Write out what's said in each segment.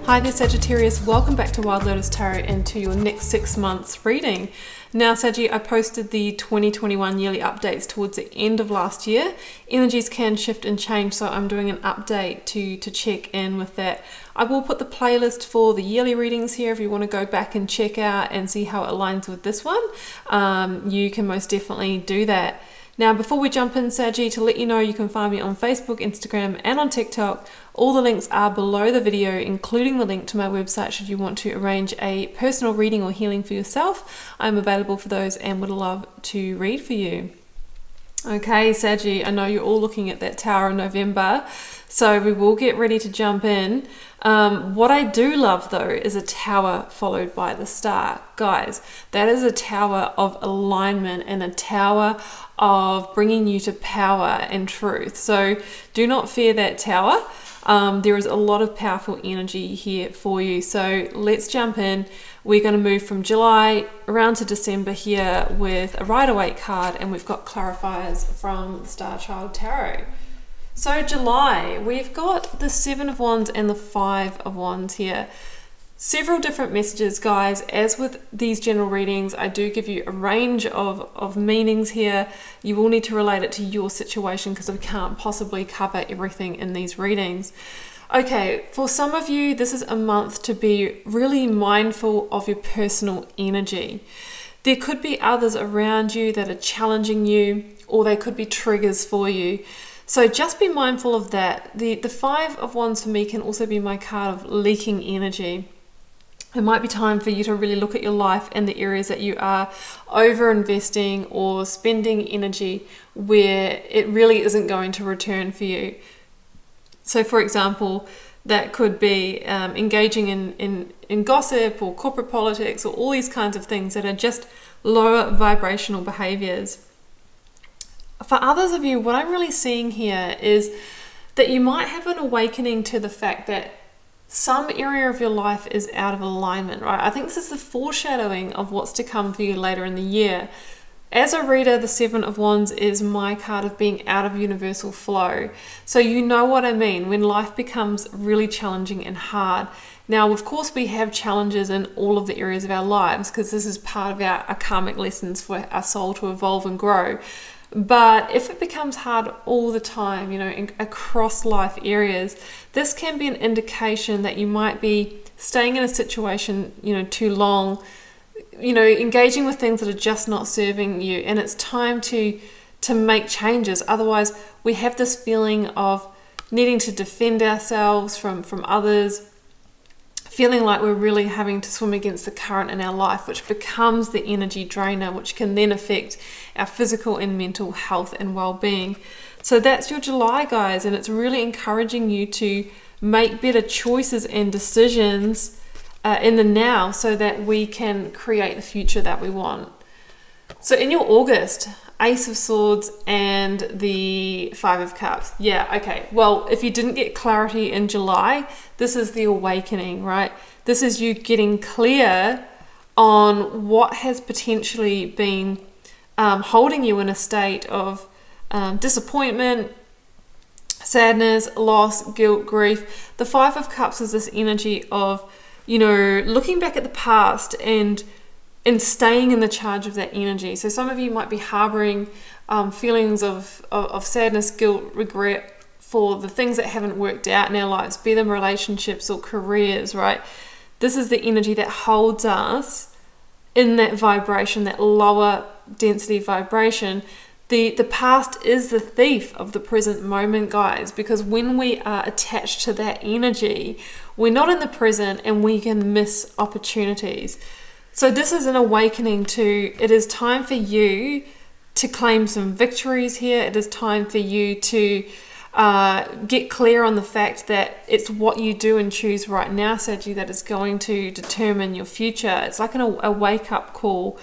Hi there Sagittarius, welcome back to Wild Lotus Tarot and to your next 6 months reading. Now Saggy, I posted the 2021 yearly updates towards the end of last year. Energies can shift and change, so I'm doing an update to check in with that. I will put the playlist for the yearly readings here if you want to go back and check out and see how it aligns with this one. You can most definitely do that. Now, before we jump in, Sagi, to let you know you can find me on Facebook, Instagram, and on TikTok. All the links are below the video, including the link to my website should you want to arrange a personal reading or healing for yourself. I'm available for those and would love to read for you. Okay, Sagi, I know you're all looking at that Tower in November, so we will get ready to jump in. What I do love though is a tower followed by the star. Guys, that is a tower of alignment and a tower of bringing you to power and truth. So do not fear that tower. There is a lot of powerful energy here for you. So let's jump in. We're going to move from July around to December here with a Rider-Waite card, and we've got clarifiers from Star Child Tarot. So July, we've got the 7 of Wands and the 5 of Wands here. Several different messages, guys. As with these general readings, I do give you a range of meanings here. You will need to relate it to your situation because we can't possibly cover everything in these readings. Okay, for some of you, this is a month to be really mindful of your personal energy. There could be others around you that are challenging you, or they could be triggers for you. So just be mindful of that. The 5 of Wands for me can also be my card of leaking energy. It might be time for you to really look at your life and the areas that you are over investing or spending energy where it really isn't going to return for you. So for example, that could be engaging in gossip or corporate politics or all these kinds of things that are just lower vibrational behaviors. For others of you, what I'm really seeing here is that you might have an awakening to the fact that some area of your life is out of alignment, right? I think this is the foreshadowing of what's to come for you later in the year. As a reader, the 7 of Wands is my card of being out of universal flow. So you know what I mean when life becomes really challenging and hard. Now, of course, we have challenges in all of the areas of our lives because this is part of our karmic lessons for our soul to evolve and grow. But if it becomes hard all the time, across life areas, this can be an indication that you might be staying in a situation, too long, engaging with things that are just not serving you. And it's time to make changes. Otherwise, we have this feeling of needing to defend ourselves from others, feeling like we're really having to swim against the current in our life, which becomes the energy drainer, which can then affect our physical and mental health and well-being. So that's your July, guys, and it's really encouraging you to make better choices and decisions in the now so that we can create the future that we want. So in your August, Ace of Swords and the 5 of Cups. Yeah, okay. Well, if you didn't get clarity in July, this is the awakening, right? This is you getting clear on what has potentially been holding you in a state of disappointment, sadness, loss, guilt, grief. The 5 of Cups is this energy of, looking back at the past and staying in the charge of that energy. So some of you might be harboring feelings of sadness, guilt, regret for the things that haven't worked out in our lives, be them relationships or careers, right? This is the energy that holds us in that vibration, that lower density vibration. The past is the thief of the present moment, guys, because when we are attached to that energy, we're not in the present and we can miss opportunities. So this is an awakening to, it is time for you to claim some victories here. It is time for you to get clear on the fact that it's what you do and choose right now, Sagi, that is going to determine your future. It's like a wake-up call.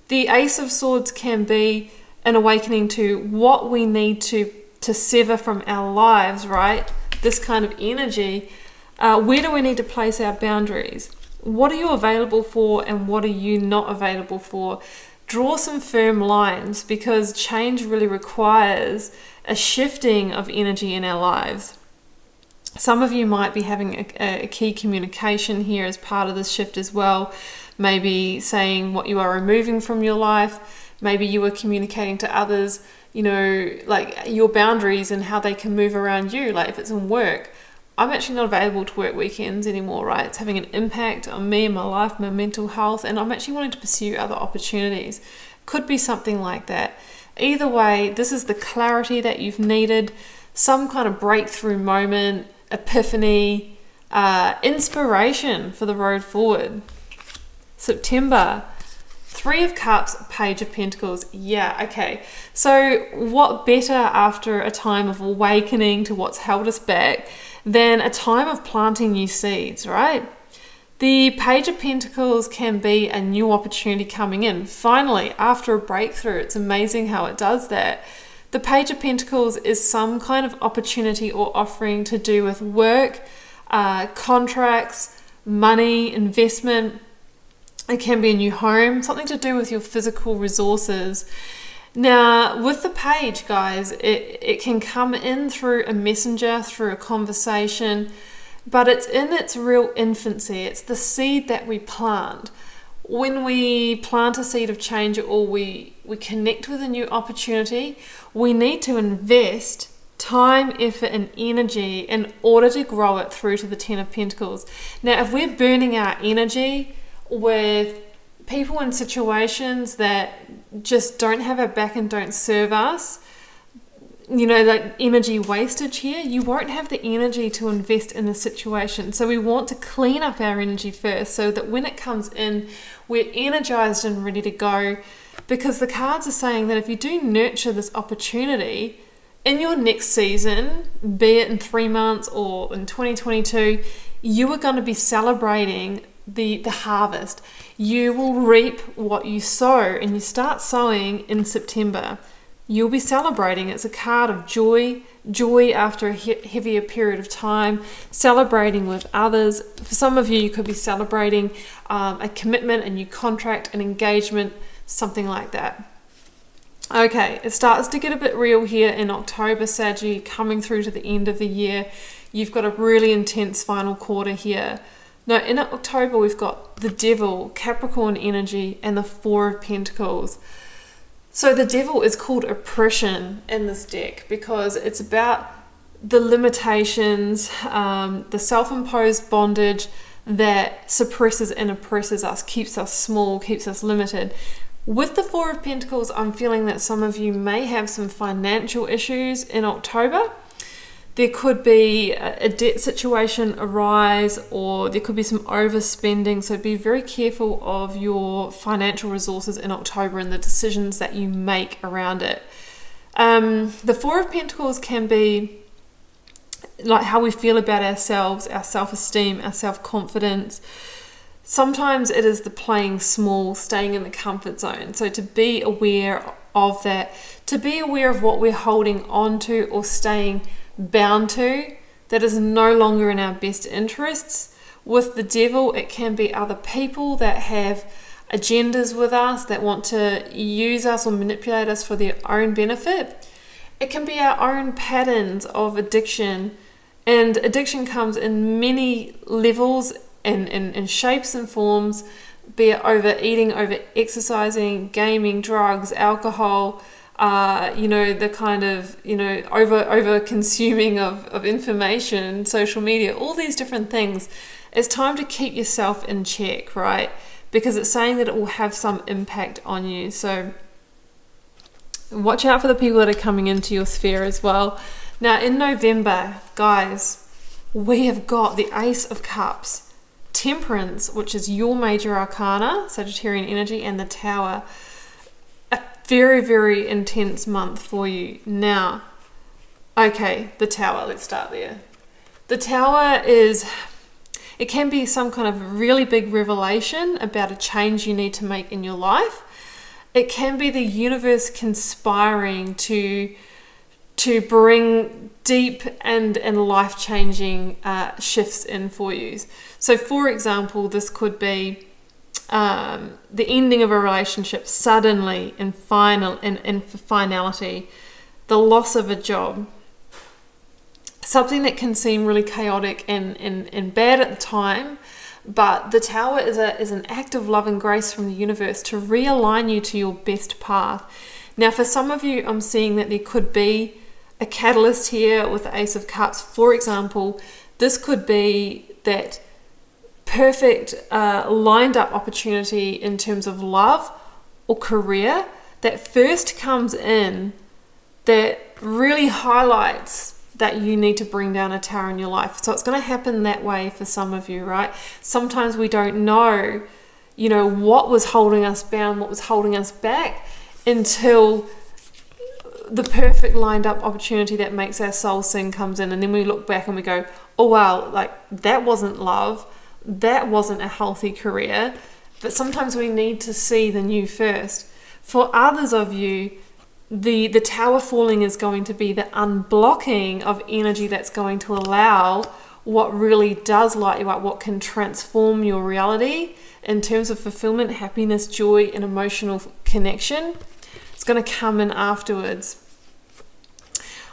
The Ace of Swords can be an awakening to what we need to sever from our lives, right? This kind of energy. Where do we need to place our boundaries? What are you available for and what are you not available for? Draw some firm lines because change really requires a shifting of energy in our lives. Some of you might be having a key communication here as part of this shift as well. Maybe saying what you are removing from your life. Maybe you are communicating to others, you know, like your boundaries and how they can move around you. Like if it's in work, I'm actually not available to work weekends anymore, right? It's having an impact on me, my life, my mental health, and I'm actually wanting to pursue other opportunities. Could be something like that. Either way, this is the clarity that you've needed, some kind of breakthrough moment, epiphany, inspiration for the road forward. September, 3 of Cups, Page of Pentacles. Yeah, okay. So what better after a time of awakening to what's held us back than a time of planting new seeds, right? The Page of Pentacles can be a new opportunity coming in. Finally, after a breakthrough, it's amazing how it does that. The Page of Pentacles is some kind of opportunity or offering to do with work, contracts, money, investment. It can be a new home, something to do with your physical resources. Now, with the page, guys, it can come in through a messenger, through a conversation, but it's in its real infancy. It's the seed that we plant. When we plant a seed of change or we connect with a new opportunity, we need to invest time, effort, and energy in order to grow it through to the 10 of Pentacles. Now, if we're burning our energy with people in situations that just don't have our back and don't serve us, you know, like energy wastage here, you won't have the energy to invest in the situation. So we want to clean up our energy first so that when it comes in, we're energized and ready to go. Because the cards are saying that if you do nurture this opportunity in your next season, be it in 3 months or in 2022, you are going to be celebrating the harvest. You will reap what you sow, and you start sowing in September. You'll be celebrating. It's a card of joy after a heavier period of time, celebrating with others. For some of you, you could be celebrating a commitment, a new contract, an engagement, something like that. Okay, it starts to get a bit real here in October, Sagi, coming through to the end of the year. You've got a really intense final quarter here. Now, in October, we've got the Devil, Capricorn energy, and the 4 of Pentacles. So the Devil is called oppression in this deck because it's about the limitations, the self-imposed bondage that suppresses and oppresses us, keeps us small, keeps us limited. With the 4 of Pentacles, I'm feeling that some of you may have some financial issues in October. There could be a debt situation arise, or there could be some overspending. So be very careful of your financial resources in October and the decisions that you make around it. The 4 of Pentacles can be like how we feel about ourselves, our self-esteem, our self-confidence. Sometimes it is the playing small, staying in the comfort zone. So to be aware of that, to be aware of what we're holding on to or staying bound to that is no longer in our best interests. With the Devil, it can be other people that have agendas with us, that want to use us or manipulate us for their own benefit. It can be our own patterns of addiction, and addiction comes in many levels and shapes and forms, be it overeating, over exercising, gaming, drugs, alcohol, the kind of, over consuming of information, social media, all these different things. It's time to keep yourself in check, right? Because it's saying that it will have some impact on you. So watch out for the people that are coming into your sphere as well. Now in November, guys, we have got the Ace of Cups, Temperance, which is your major arcana, Sagittarian energy, and the Tower. Very, very intense month for you. Now, okay, the Tower, let's start there. The Tower it can be some kind of really big revelation about a change you need to make in your life. It can be the universe conspiring to bring deep and life-changing shifts in for you. So, for example, this could be the ending of a relationship suddenly and finality, the loss of a job, something that can seem really chaotic and bad at the time. But the Tower is an act of love and grace from the universe to realign you to your best path. Now, for some of you, I'm seeing that there could be a catalyst here with the Ace of Cups. For example, this could be that perfect lined up opportunity in terms of love or career that first comes in, that really highlights that you need to bring down a tower in your life. So it's going to happen that way for some of you, right? Sometimes we don't know, what was holding us bound, what was holding us back, until the perfect lined up opportunity that makes our soul sing comes in. And then we look back and we go, oh wow, like that wasn't love, that wasn't a healthy career. But sometimes we need to see the new first. For others of you, the tower falling is going to be the unblocking of energy that's going to allow what really does light you up, what can transform your reality in terms of fulfillment, happiness, joy, and emotional connection. It's going to come in afterwards.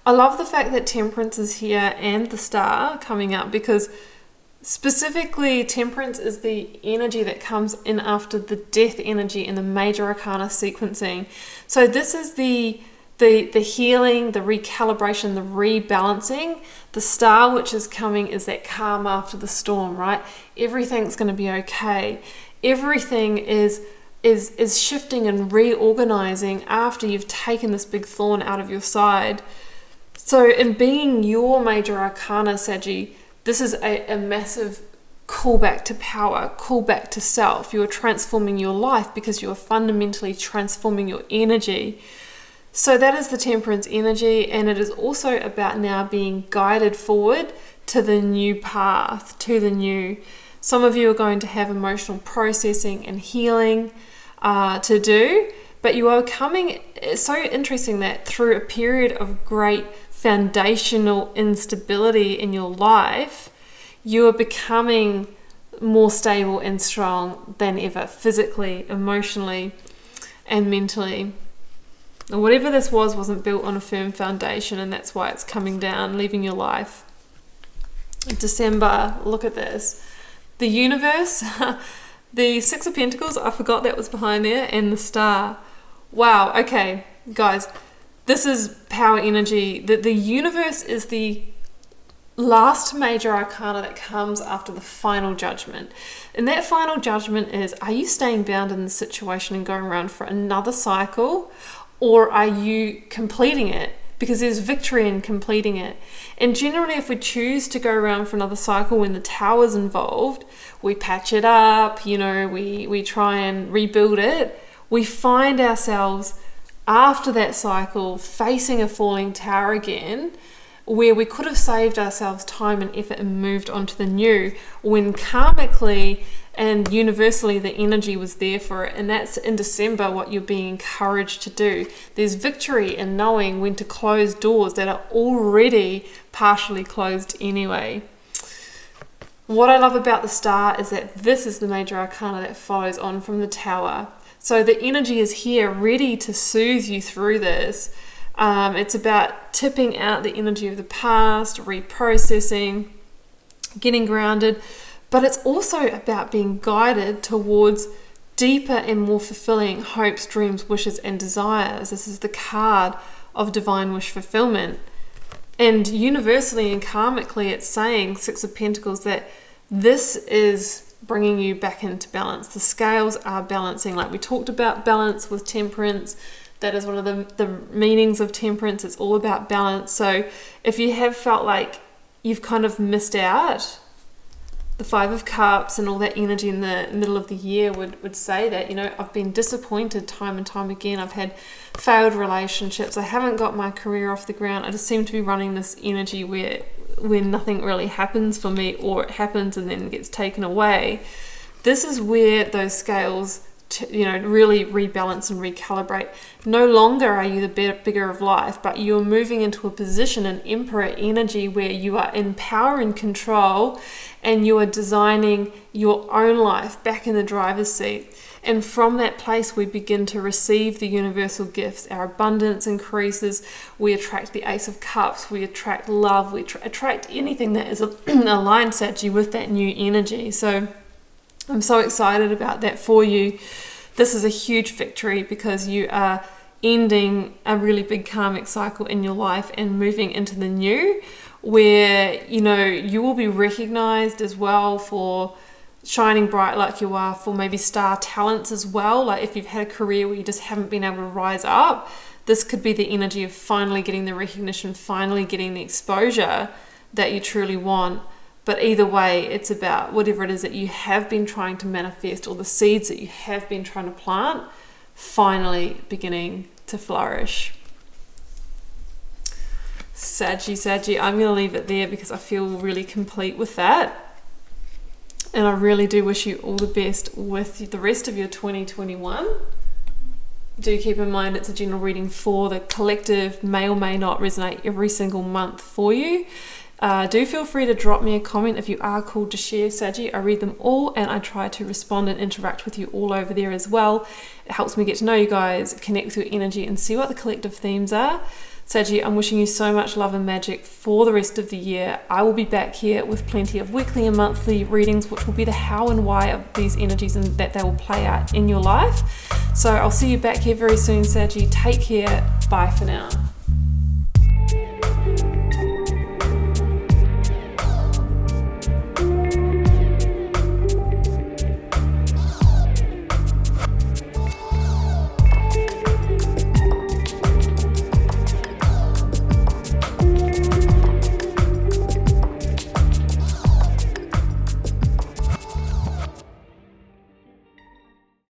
I love the fact that Temperance is here and the Star coming up, because specifically, Temperance is the energy that comes in after the Death energy in the Major Arcana sequencing. So this is the healing, the recalibration, the rebalancing. The Star, which is coming, is that calm after the storm, right? Everything's going to be okay. Everything is shifting and reorganizing after you've taken this big thorn out of your side. So in being your Major Arcana, Sagi, this is a massive callback to power, callback to self. You're transforming your life because you're fundamentally transforming your energy. So that is the Temperance energy, and it is also about now being guided forward to the new path, to the new. Some of you are going to have emotional processing and healing to do, but you are coming, it's so interesting that through a period of great foundational instability in your life, you are becoming more stable and strong than ever, physically, emotionally, and mentally. And whatever this wasn't built on a firm foundation, and that's why it's coming down, leaving your life. December, look at this. The universe, the Six of Pentacles, I forgot that was behind there, and the Star. Wow, okay, guys. This is power energy. The universe is the last Major Arcana that comes after the final judgment. And that final judgment is, are you staying bound in the situation and going around for another cycle? Or are you completing it? Because there's victory in completing it. And generally, if we choose to go around for another cycle when the Tower's involved, we patch it up, we try and rebuild it. We find ourselves after that cycle facing a falling tower again, where we could have saved ourselves time and effort and moved on to the new, when karmically and universally the energy was there for it. And that's in December what you're being encouraged to do. There's victory in knowing when to close doors that are already partially closed anyway. What I love about the Star is that this is the Major Arcana that follows on from the Tower. So the energy is here ready to soothe you through this. It's about tipping out the energy of the past, reprocessing, getting grounded, but it's also about being guided towards deeper and more fulfilling hopes, dreams, wishes, and desires. This is the card of divine wish fulfillment. And universally and karmically, it's saying, Six of Pentacles, that this is bringing you back into balance. The scales are balancing. Like we talked about balance with Temperance. That is one of the meanings of Temperance. It's all about balance. So if you have felt like you've kind of missed out, the Five of Cups and all that energy in the middle of the year would say that, I've been disappointed time and time again. I've had failed relationships. I haven't got my career off the ground. I just seem to be running this energy where nothing really happens for me, or it happens and then gets taken away. This is where those scales really rebalance and recalibrate. No longer are you the bigger of life, but you're moving into a position, an emperor energy, where you are in power and control, and you are designing your own life back in the driver's seat. And from that place, we begin to receive the universal gifts. Our abundance increases. We attract the Ace of Cups. We attract love. We attract anything that is aligned, Sagi, with that new energy. So I'm so excited about that for you. This is a huge victory because you are ending a really big karmic cycle in your life and moving into the new, where, you will be recognized as well for shining bright like you are, for maybe star talents as well. Like if you've had a career where you just haven't been able to rise up, this could be the energy of finally getting the recognition, finally getting the exposure that you truly want. But either way, it's about whatever it is that you have been trying to manifest, or the seeds that you have been trying to plant, finally beginning to flourish. Sagi, I'm going to leave it there because I feel really complete with that. And I really do wish you all the best with the rest of your 2021. Do keep in mind it's a general reading for the collective, may or may not resonate every single month for you. Do feel free to drop me a comment if you are called to share, Sagi. I read them all and I try to respond and interact with you all over there as well. It helps me get to know you guys, connect with your energy, and see what the collective themes are. Sagi, I'm wishing you so much love and magic for the rest of the year. I will be back here with plenty of weekly and monthly readings, which will be the how and why of these energies and that they will play out in your life. So I'll see you back here very soon, Sagi. Take care. Bye for now.